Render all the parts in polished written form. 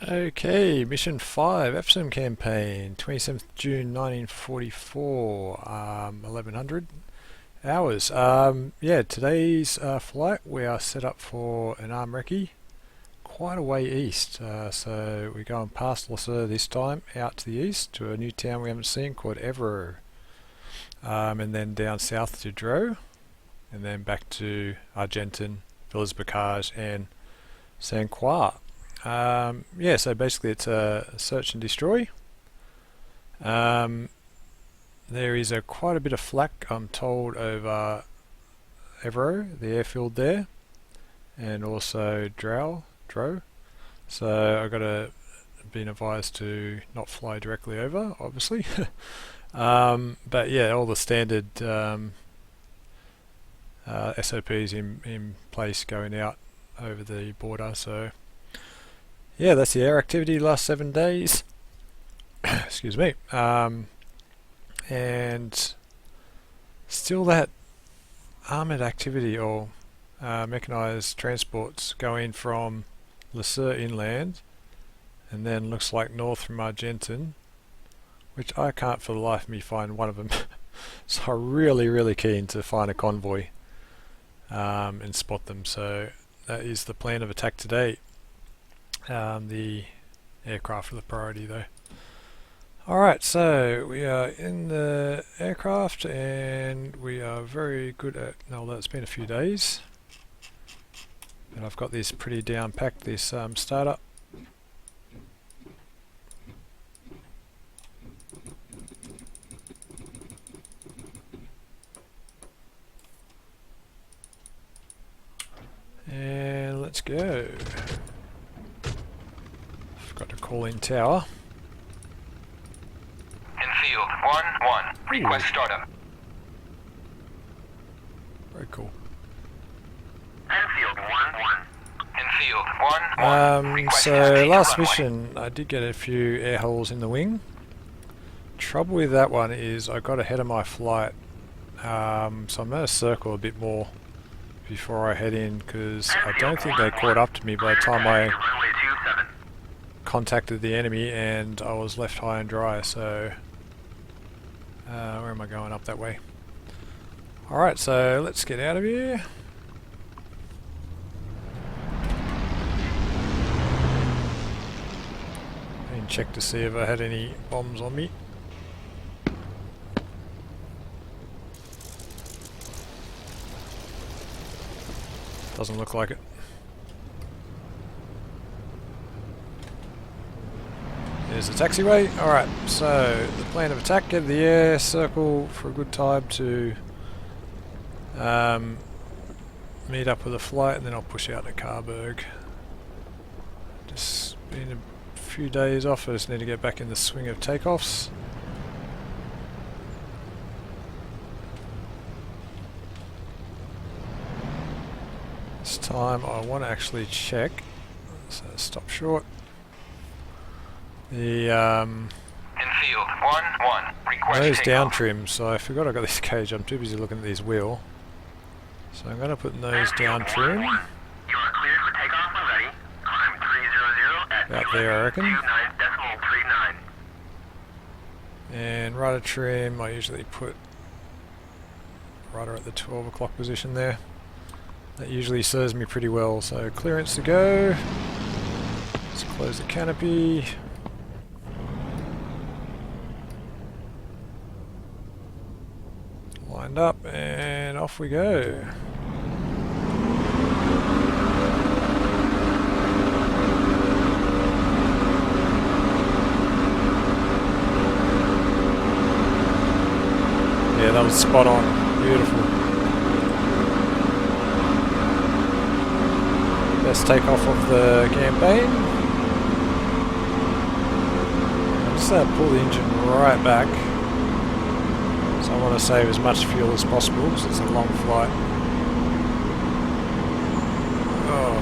Okay, Mission 5, Epsom campaign, 27th June 1944, 1100 hours. Yeah, today's flight, we are set up for an arm recce quite a way east. So we're going past ASOR this time, out to the east to a new town we haven't seen called ASOR. And then down south to Dro, and then back to Argenton, Villers-Bocage and St. Croix. Yeah, so basically it's a search and destroy. There is quite a bit of flak, I'm told, over Evro, the airfield there, and also Dro. So I've been advised to not fly directly over, obviously. But yeah, all the standard SOPs in place going out over the border. So yeah, that's the air activity last 7 days. Excuse me. And still that armoured activity or mechanised transports going from ASOR inland and then looks like north from Argenton, which I can't for the life of me find one of them. So I'm really keen to find a convoy and spot them. So that is the plan of attack today. The aircraft are the priority though. Alright, so we are in the aircraft and we are very good at, although it's been a few days, and I've got this pretty down packed, this startup. And let's go. Forgot to call in tower. Infield 1-1. Request startup. Very cool. Infield 1-1. Infield 1-1. Request So escalate last runway. mission I did get a few air holes in the wing. Trouble with that one is I got ahead of my flight, so I'm going to circle a bit more before I head in, because I don't think they caught up to me by the time I contacted the enemy and I was left high and dry. So where am I going? Up that way. Alright, so let's get out of here. And check to see if I had any bombs on me. Doesn't look like it. There's the taxiway. Alright, so the plan of attack, get in the air, circle for a good time to meet up with a flight, and then I'll push out to Carberg. Just been a few days off, I just need to get back in the swing of takeoffs. This time I want to actually check, so stop short. The Infield 1-1. Request nose down takeoff. trim, so I forgot I got this cage, I'm too busy looking at this wheel. So I'm going to put nose down trim. You are cleared for takeoff when ready. Climb 300 at About there, I reckon. 29.39. And rudder trim, I usually put rudder at the 12 o'clock position there. That usually serves me pretty well. So clearance to go. Let's close the canopy. Lined up and off we go. Yeah, that was spot on. Beautiful. Best takeoff of the campaign. I'm just going to pull the engine right back. So I want to save as much fuel as possible because it's a long flight. Oh,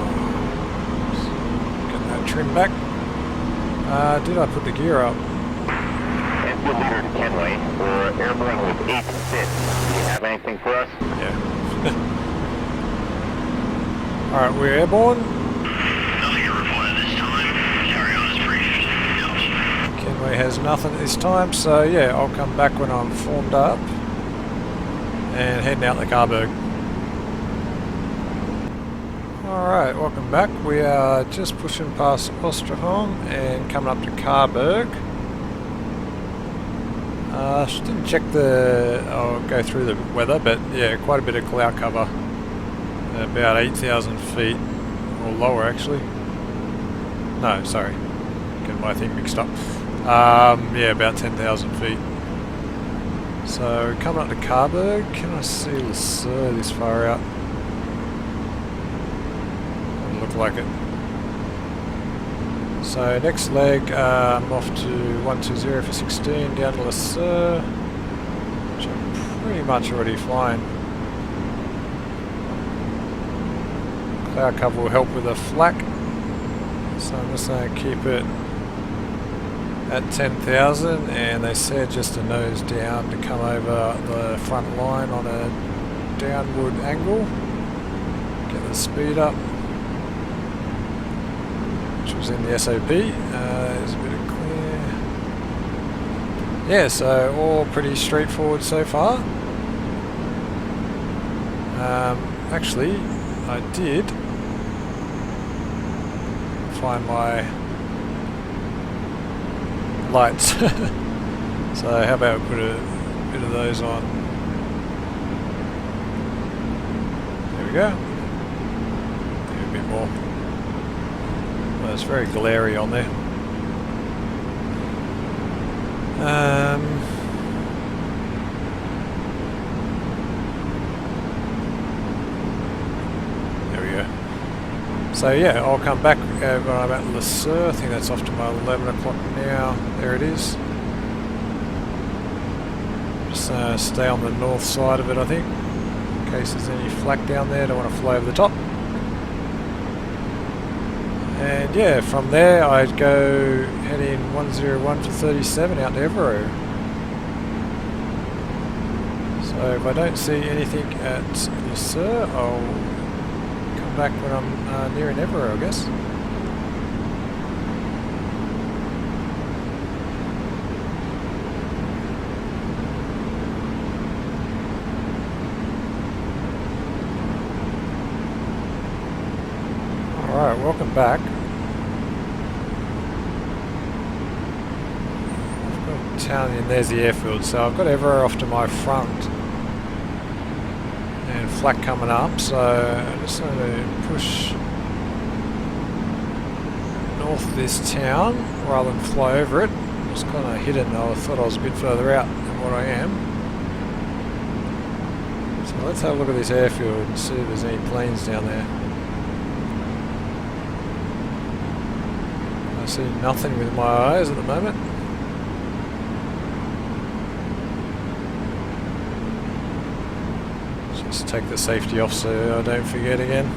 getting that trim back. Did I put the gear up? Airfield leader to Kenway, we're airborne with 8 6. Do you have anything for us? Yeah. Alright, we're airborne. Nothing to report at this time. Carry on as Canway has nothing this time, so yeah, I'll come back when I'm formed up and heading out the Carberg. Alright, welcome back. We are just pushing past Osterholm and coming up to Carberg. Didn't check I'll go through the weather, but yeah, quite a bit of cloud cover. About 8,000 feet, or lower actually. No, sorry, getting my thing mixed up. Yeah, about 10,000 feet. So coming up to Carberg, can I see ASOR this far out? Doesn't look like it. So next leg, I'm off to 120 for 16 down to ASOR, which I'm pretty much already flying. Cloud cover will help with the flak, so I'm just going to keep it at 10,000, and they said just a nose down to come over the front line on a downward angle, get the speed up, which was in the SOP. There's a bit of clear. Yeah, so all pretty straightforward so far. Actually, I did find my lights. So how about we put a bit of those on. There we go. Maybe a bit more. Well, it's very glary on there. There we go. So yeah, I'll come back when I'm at ASOR. I think that's off to my 11 o'clock now. There it is. Just stay on the north side of it, I think, in case there's any flak down there. Don't want to fly over the top. And yeah, from there I'd go head in 101 for 37 out to Evero. So if I don't see anything at ASOR, I'll come back when I'm near an Evero, I guess. Alright, welcome back. I've got town in, there's the airfield, so I've got Evero off to my front and flak coming up, so I'm just going to push north of this town rather than fly over it. Just kind of hidden. I thought I was a bit further out than what I am. So let's have a look at this airfield and see if there's any planes down there. I see nothing with my eyes at the moment. Just take the safety off so I don't forget again.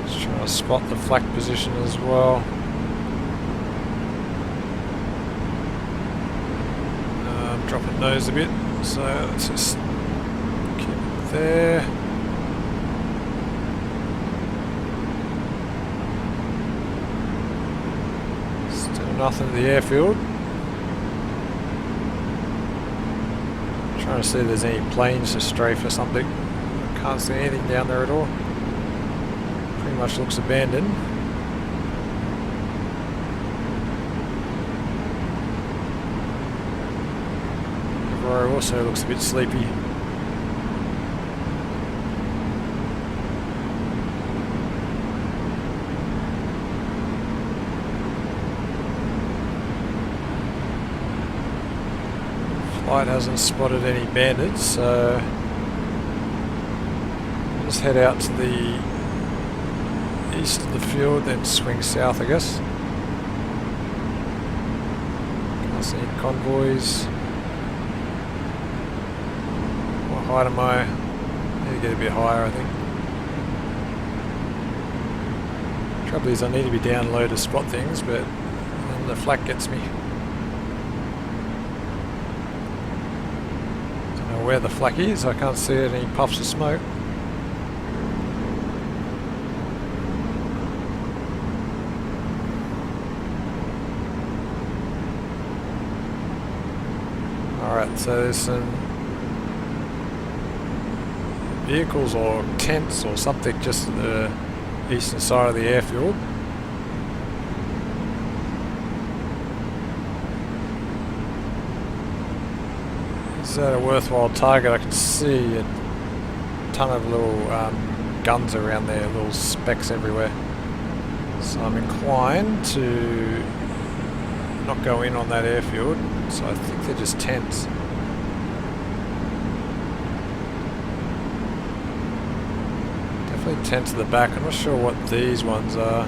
Just trying to spot the flak position as well. Dropping nose a bit. So let's just keep it there. Still nothing at the airfield. Trying to see if there's any planes to strafe or something. Can't see anything down there at all. Pretty much looks abandoned. Also looks a bit sleepy. Flight hasn't spotted any bandits, so I'll just head out to the east of the field, then swing south, I guess. Can't see any convoys. What height am I? Need to get a bit higher, I think. Trouble is I need to be down low to spot things, but then the flak gets me. Don't know know where the flak is. I can't see any puffs of smoke. Alright, so there's some vehicles or tents or something just to the eastern side of the airfield. Is that a worthwhile target? I can see a ton of little guns around there, little specks everywhere. So I'm inclined to not go in on that airfield. So I think they're just tents. Definitely tents at the back. I'm not sure what these ones are.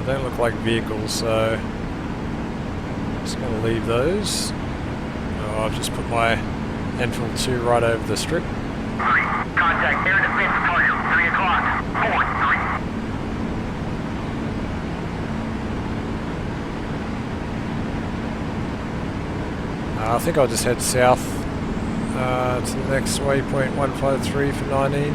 They don't look like vehicles, so I'm just going to leave those. Oh, I've just put my Enfield 2 right over the strip. Contact air defense target, 3 o'clock, 4-3. I think I'll just head south to the next waypoint, 153 for 19.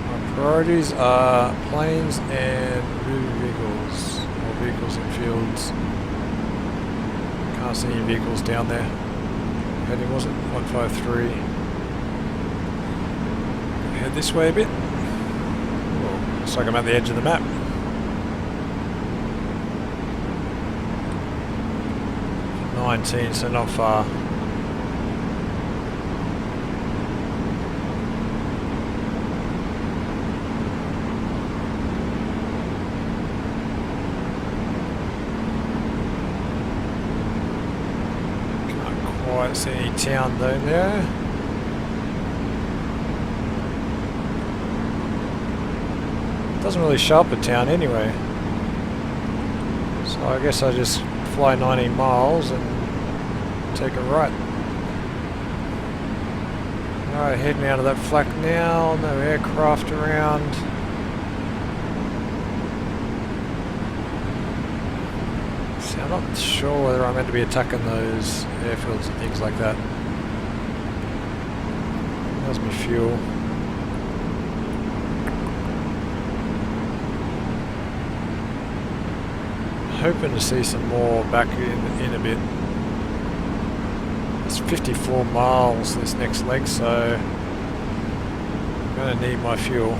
My priorities are planes and moving vehicles, or vehicles in fields. Can't see any vehicles down there. Heading was it? 153. Head this way a bit. Oh, looks like I'm at the edge of the map. 19, so not far. Can't quite see any town down there. Doesn't really show up a town anyway. So I guess I just fly 19 miles and take a right. Alright, heading out of that flak now, no aircraft around. See, I'm not sure whether I'm meant to be attacking those airfields and things like that. There's my fuel. Hoping to see some more back in a bit. It's 54 miles this next leg, so I'm going to need my fuel.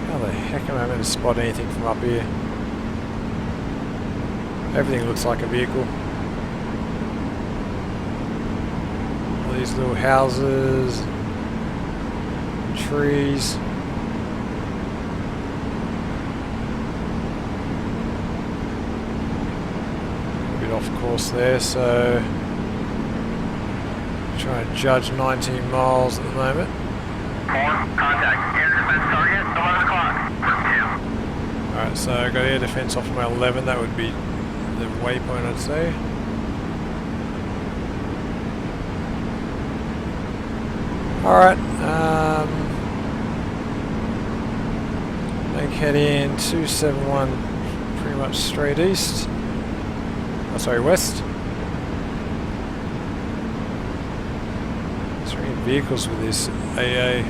How the heck am I meant to spot anything from up here? Everything looks like a vehicle. All these little houses, trees. A bit off course there, so trying to judge 19 miles at the moment. 4, contact air defense target, 11 o'clock, 2. Alright, so I got air defense off my 11, that would be the waypoint I'd say. Alright, make head in 271 pretty much straight east. Oh, sorry, west. Is there any vehicles with this AA?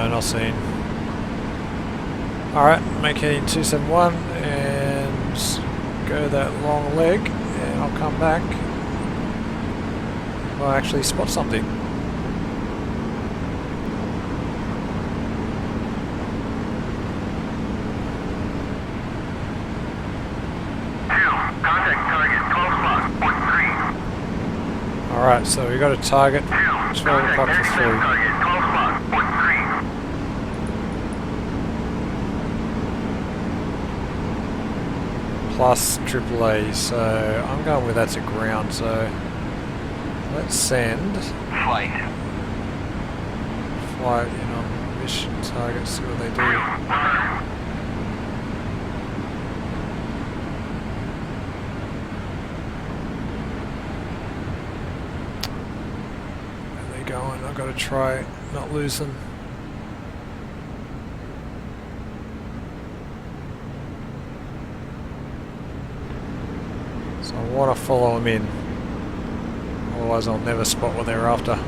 Not seen. Alright, make heading 271 and go that long leg, and I'll come back if I actually spot something. Contact target 12 o'clock, 3. Alright, so we got a target 12 o'clock Contact to 3. air defense target 12 o'clock, 3. plus AAA, so I'm going with that's a ground, so let's send Flight in on mission target, see what they do. Where are they going? I've got to try not lose them. So I want to follow them in, otherwise I'll never spot what they're after.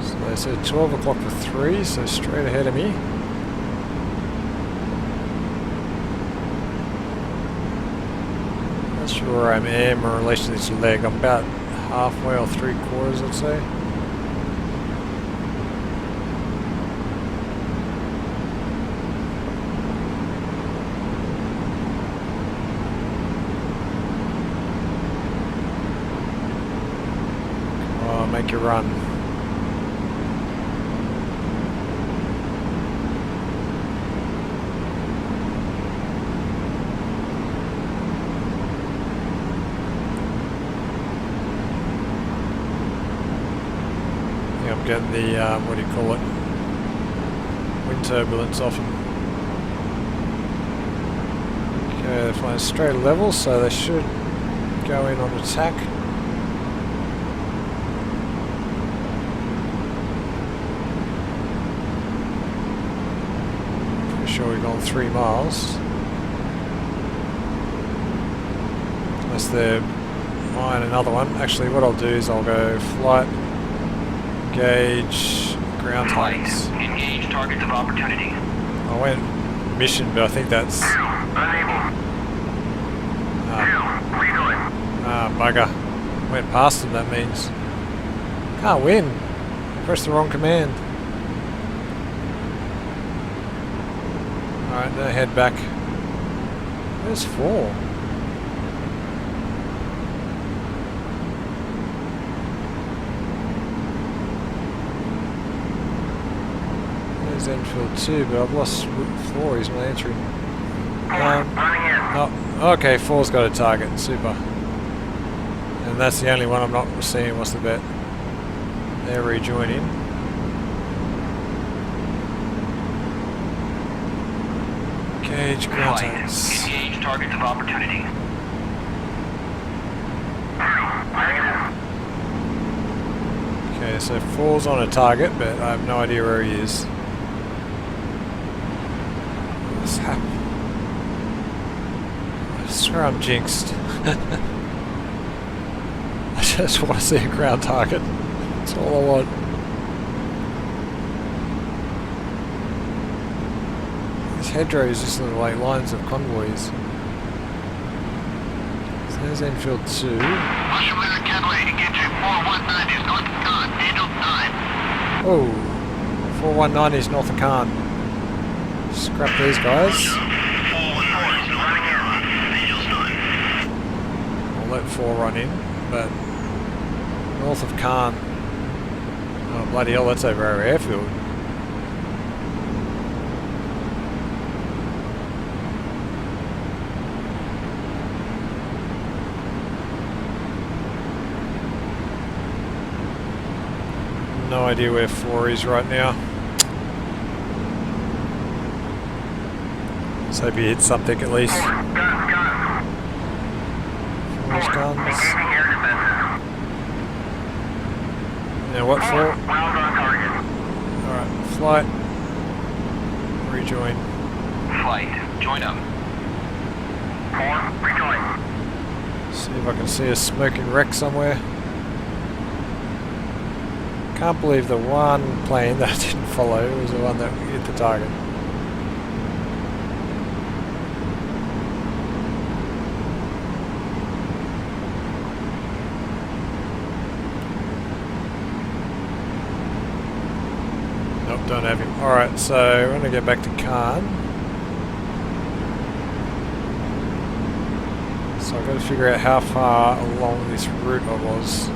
So they said 12 o'clock for 3, so straight ahead of me. Not sure where I am in relation to this leg. I'm about halfway or 3/4, I'd say. Make your run. I think I'm getting the, what do you call it? Wind turbulence off them. Okay, they're flying straight level, so they should go in on attack. Sure we've gone 3 miles. Unless they're eyeing another one. Actually, what I'll do is I'll go flight, engage, ground targets. Engage targets of opportunity. I went mission, but I think that's... Unable. Bugger. Went past them, that means. Can't win. Press the wrong command. Alright, now head back. Where's 4? There's Enfield 2, but I've lost 4, he's my entry. Oh, okay, 4's got a target, super. And that's the only one I'm not seeing, what's the bet? They're rejoining. Engage ground targets. Engage targets of opportunity. Okay, so 4's on a target, but I have no idea where he is. What's happening? I swear I'm jinxed. I just want to see a ground target. That's all I want. Hedgerow is just like lines of convoys. So there's Enfield 2. Oh, 419 is north of Caen. Scrap these guys. I'll let 4 run in, but north of Caen. Oh bloody hell, that's over our airfield. No idea where 4 is right now. Let's hope he hits something at least. 4's guns. Now what 4? Alright, flight. Rejoin. Flight, join up. 4, rejoin. See if I can see a smoking wreck somewhere. Can't believe the one plane that I didn't follow was the one that hit the target. Nope, don't have him. Alright, so we're going to get back to Caen. So I've got to figure out how far along this route I was.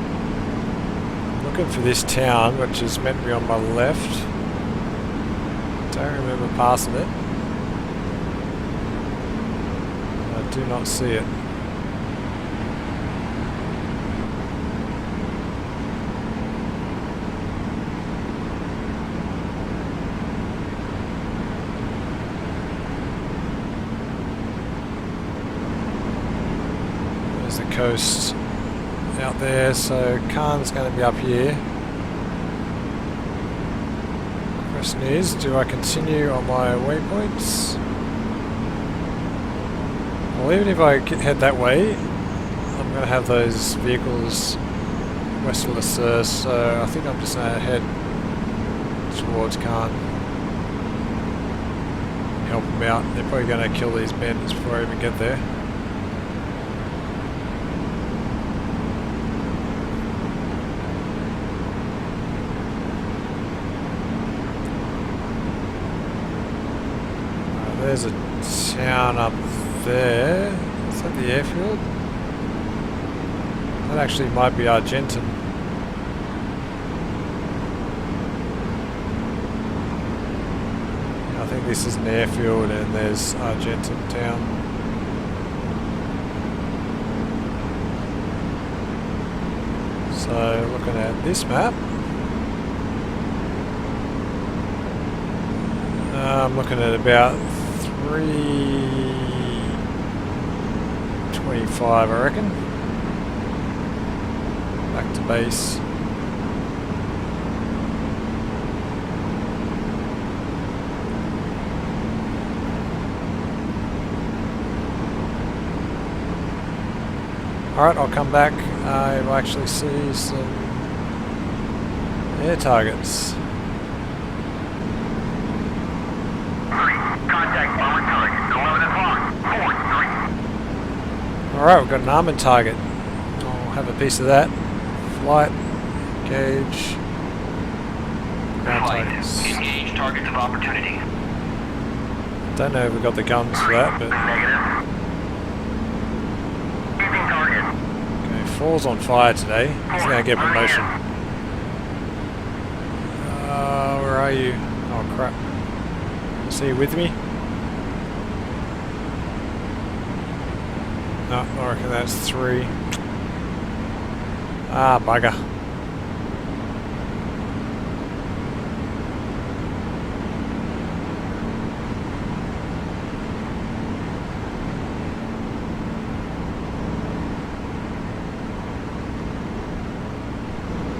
looking for this town, which is meant to be on my left. Don't remember passing it. I do not see it. There's the coast out there, so Khan's going to be up here. Question is, do I continue on my waypoints? Well, even if I head that way, I'm going to have those vehicles west of the Sur, so I think I'm just going to head towards Khan. Help them out. They're probably going to kill these bandits before I even get there. There's a town up there. Is that the airfield? That actually might be Argentan. I think this is an airfield and there's Argentan town. So looking at this map, I'm looking at about 325, I reckon. Back to base. Alright, I'll come back if I actually see some air targets. Alright, we've got an armoured target. I'll have a piece of that. Flight, gauge, ground targets. Engage targets of opportunity. Don't know if we've got the guns for that, but... Okay, 4's on fire today. He's going to get promotion. Where are you? Oh crap. See you with me? No, I reckon that's 3. Ah, bugger.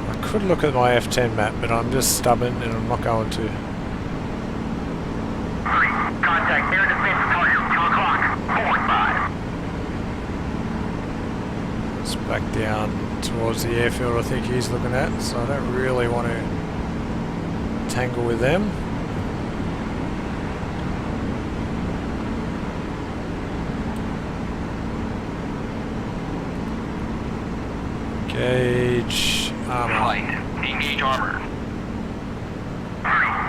I could look at my F10 map, but I'm just stubborn and I'm not going to. Contact air defense target, 2 o'clock, 4-5. It's back down towards the airfield I think he's looking at, so I don't really want to tangle with them. Engage armor. Flight, engage armor.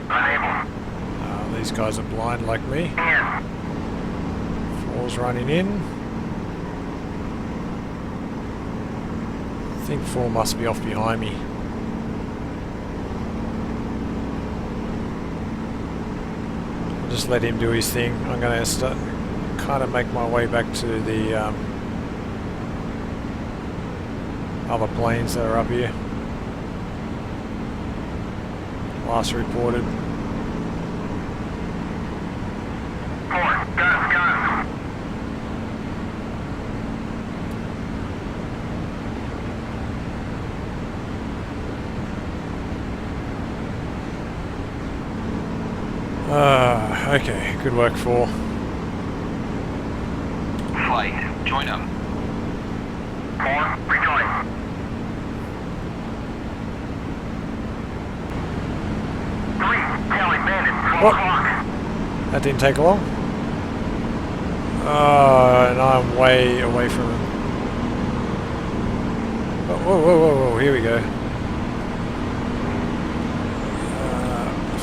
Unable. These guys are blind like me. Yeah. 4's running in. I think 4 must be off behind me. I'll just let him do his thing. I'm going to kind of make my way back to the other planes that are up here. Last reported. 4, guns. Okay, good work 4. Flight, join up. 4, rejoin. 3, tailing bandits, 4 What? o'clock. That didn't take long. And I'm way away from him. Oh, whoa, here we go.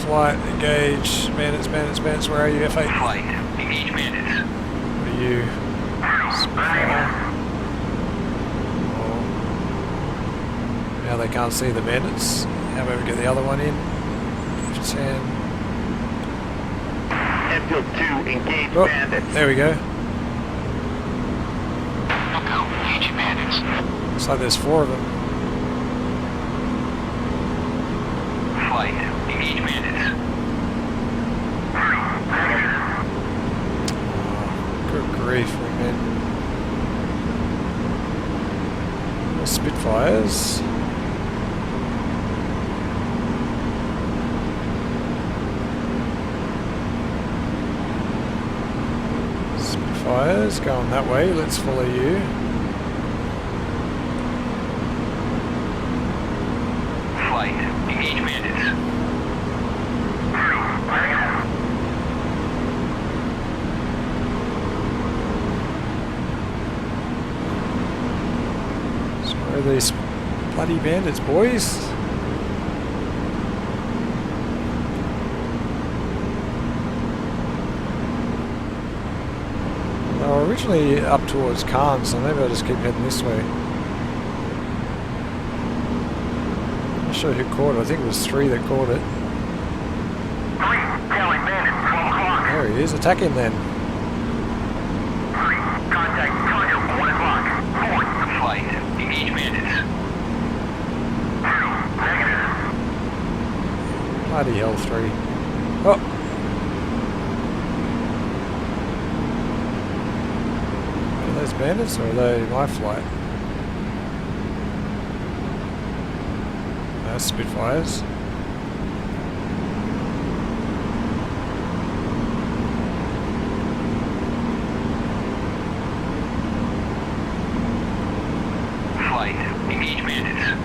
Flight, engage, bandits, where are you, F8? Flight, engage bandits. What are you? Spitfire. Oh. Now they can't see the bandits. How about we get the other one in? F10. Enfield 2, engage Oh, bandits. there we go. Engage bandits. Looks like there's 4 of them. Flight, engage bandits. Good grief, man. Spitfires. Spitfires going that way. Let's follow you. Flight, engage bandits. Where are these bloody bandits, boys? They were originally up towards Cairns, so maybe I'll just keep heading this way. I'm not sure who caught it. I think it was 3 that caught it. There he is. Attack him then. Bloody hell, 3. Oh! Are those bandits or are they my flight? That's Spitfires. Flight, engage bandits.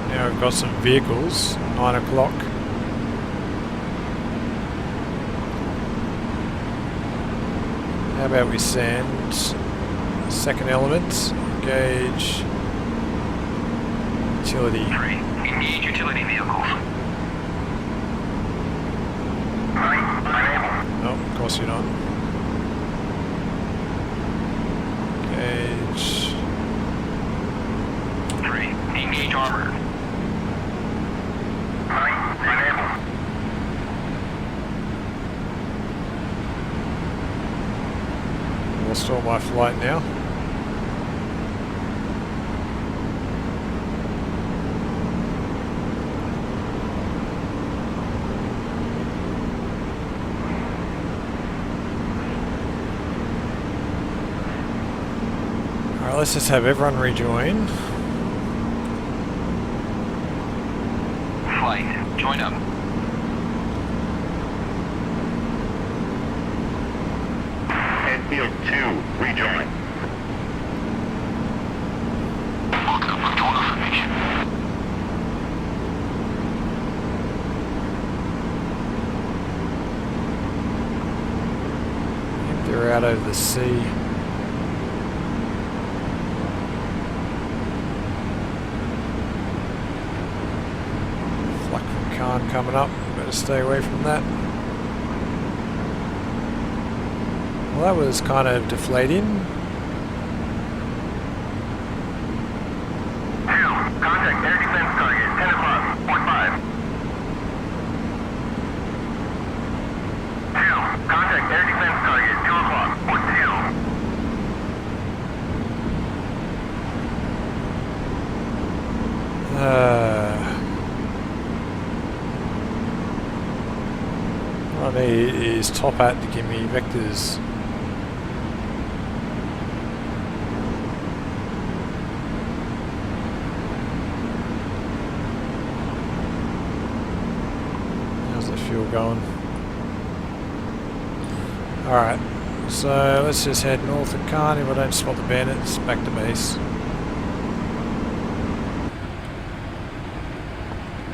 Now we've got some vehicles, 9 o'clock. How about we send second element, engage utility. Engage utility vehicles. No, of course you're not. Engage. 3, engage armor. We'll store my flight now. Alright, let's just have everyone rejoin. Flight, join up. Enfield 2, rejoin. Welcome to total formation. I think they're out over the sea. Flak from Cairn coming up. Better stay away from that. Well, that was kind of deflating. Contact air defense target, 10 o'clock, port 5. 2. Contact air defense target, 2 o'clock, port 2. What I need is Top Hat to give me vectors. How's the fuel going? Alright, so let's just head north of Cairn if I don't spot the bandits, back to base.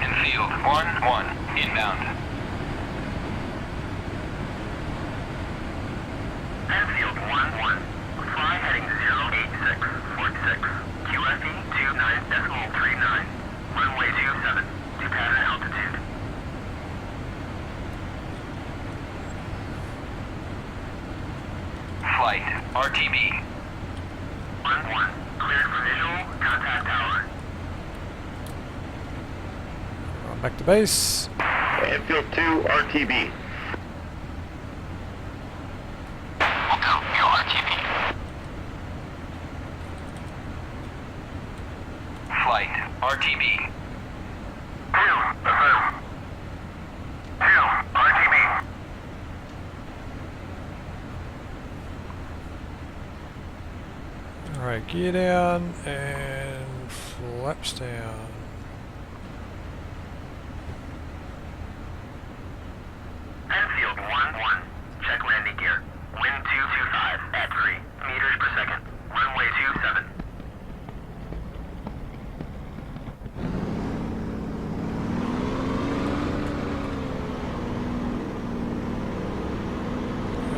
Enfield 1-1, inbound. Enfield 1-1. Fly heading 08646. QFE 29.39. RTB. 1-1. Cleared for visual. Contact tower. Right, back to base. Enfield 2, RTB. Flight. RTB. 2, affirm. 2, RTB. Alright, gear down and flaps down. Enfield 1-1. Check landing gear. Wind 225 at 3 meters per second. Runway 27.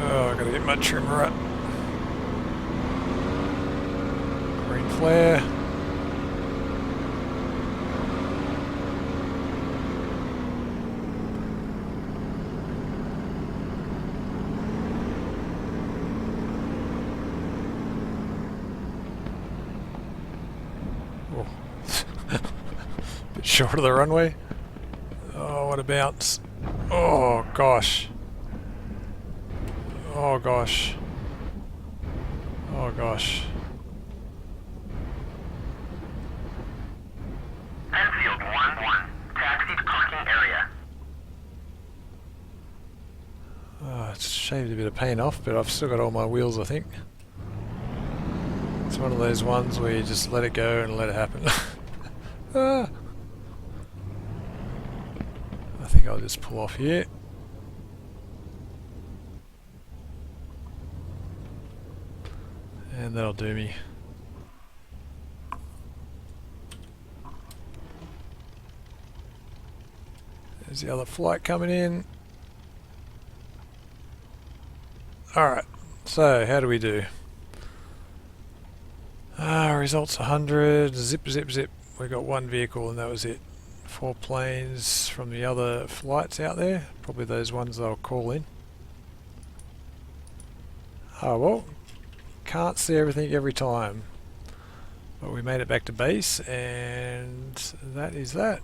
Oh, I gotta get my trimmer up. Green flare. Oh. Bit short of the runway. Oh, what a bounce. Oh, gosh. Oh gosh. Oh gosh. Enfield 1-1. Taxi to parking area. Oh, it's shaved a bit of paint off, but I've still got all my wheels, I think. It's one of those ones where you just let it go and let it happen. Ah. I think I'll just pull off here. And that'll do me. There's the other flight coming in. Alright, so how do we do? Results 100, zip zip zip. We got one vehicle and that was it. 4 planes from the other flights out there. Probably those ones they'll call in. Oh well. Can't see everything every time, but we made it back to base, and that is that.